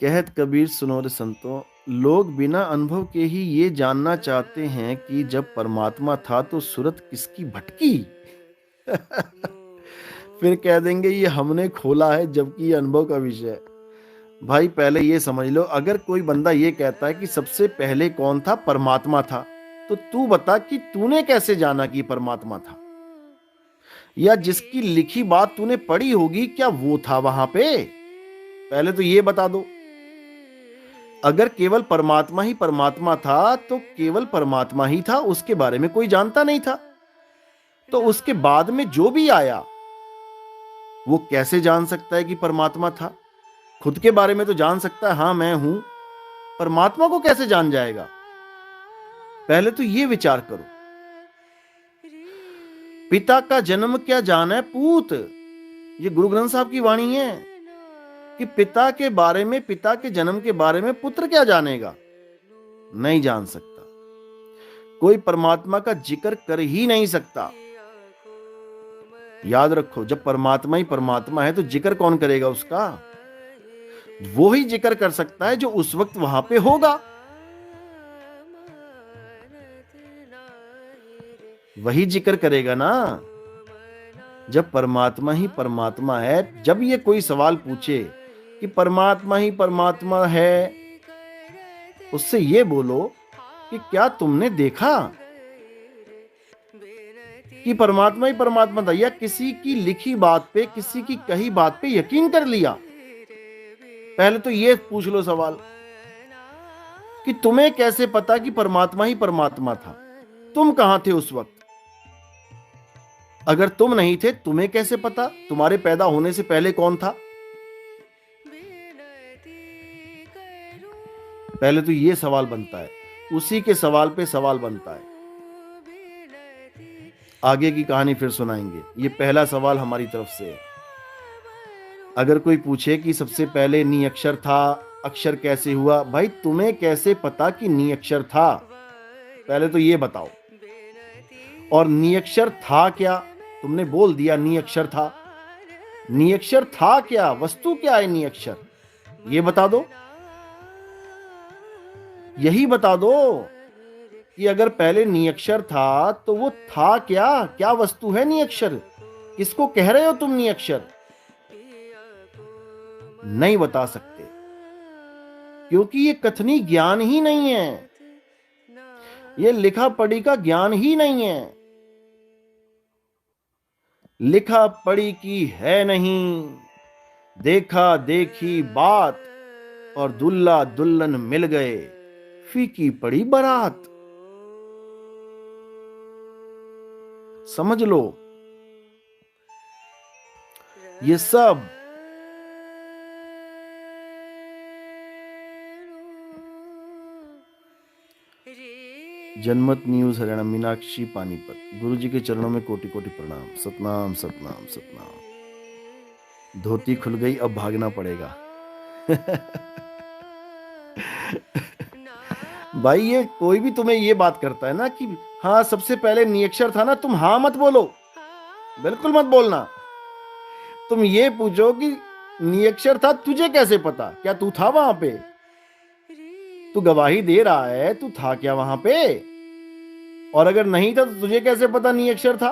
कहत कबीर सुनो रे संतो, लोग बिना अनुभव के ही ये जानना चाहते हैं कि जब परमात्मा था तो सूरत किसकी भटकी। फिर कह देंगे ये हमने खोला है, जबकि ये अनुभव का विषय है। भाई पहले ये समझ लो, अगर कोई बंदा ये कहता है कि सबसे पहले कौन था, परमात्मा था, तो तू बता कि तूने कैसे जाना कि परमात्मा था, या जिसकी लिखी बात तूने पढ़ी होगी क्या वो था वहां पे। पहले तो ये बता दो। अगर केवल परमात्मा ही परमात्मा था तो केवल परमात्मा ही था, उसके बारे में कोई जानता नहीं था। तो उसके बाद में जो भी आया वो कैसे जान सकता है कि परमात्मा था। खुद के बारे में तो जान सकता है, हाँ मैं हूं। परमात्मा को कैसे जान जाएगा। पहले तो ये विचार करो। पिता का जन्म क्या जाना है पूत, ये गुरु ग्रंथ साहब की वाणी है कि पिता के बारे में, पिता के जन्म के बारे में पुत्र क्या जानेगा। नहीं जान सकता। कोई परमात्मा का जिक्र कर ही नहीं सकता। याद रखो, जब परमात्मा ही परमात्मा है तो जिक्र कौन करेगा उसका। वो ही जिक्र कर सकता है जो उस वक्त वहां पे होगा। वही जिक्र करेगा ना। जब परमात्मा ही परमात्मा है, जब ये कोई सवाल पूछे कि परमात्मा ही परमात्मा है, उससे ये बोलो कि क्या तुमने देखा कि परमात्मा ही परमात्मा था, या किसी की लिखी बात पे, किसी की कही बात पे यकीन कर लिया। पहले तो ये पूछ लो सवाल कि तुम्हें कैसे पता कि परमात्मा ही परमात्मा था। तुम कहां थे उस वक्त। अगर तुम नहीं थे, तुम्हें कैसे पता। तुम्हारे पैदा होने से पहले कौन था। पहले तो ये सवाल बनता है। उसी के सवाल पे सवाल बनता है। आगे की कहानी फिर सुनाएंगे। ये पहला सवाल हमारी तरफ से है। अगर कोई पूछे कि सबसे पहले नी अक्षर था, अक्षर कैसे हुआ, भाई तुम्हें कैसे पता कि नी अक्षर था। पहले तो ये बताओ। और नी अक्षर था क्या, तुमने बोल दिया नी अक्षर था। नी अक्षर था क्या, वस्तु क्या है नी अक्षर, ये बता दो। यही बता दो कि अगर पहले नी अक्षर था तो वो था क्या, क्या वस्तु है नी अक्षर, किसको कह रहे हो तुम नी अक्षर। नहीं बता सकते, क्योंकि ये कथनी ज्ञान ही नहीं है, ये लिखा पढ़ी का ज्ञान ही नहीं है। लिखा पढ़ी की है नहीं, देखा देखी बात, और दुल्ला दुल्हन मिल गए, फीकी पड़ी बारात। समझ लो, ये सब जनमत न्यूज हरियाणा, मीनाक्षी पानीपत। गुरु जी के चरणों में कोटि कोटि प्रणाम। सतनाम सतनाम सतनाम। धोती खुल गई, अब भागना पड़ेगा। भाई ये कोई भी तुम्हें ये बात करता है ना कि हाँ सबसे पहले नियक्षर था ना, तुम हाँ मत बोलो, बिल्कुल मत बोलना। तुम ये पूछो कि नियक्षर था, तुझे कैसे पता, क्या तू था वहां पे। तू गवाही दे रहा है, तू था क्या वहां पे। और अगर नहीं था तो तुझे कैसे पता नियक्षर था।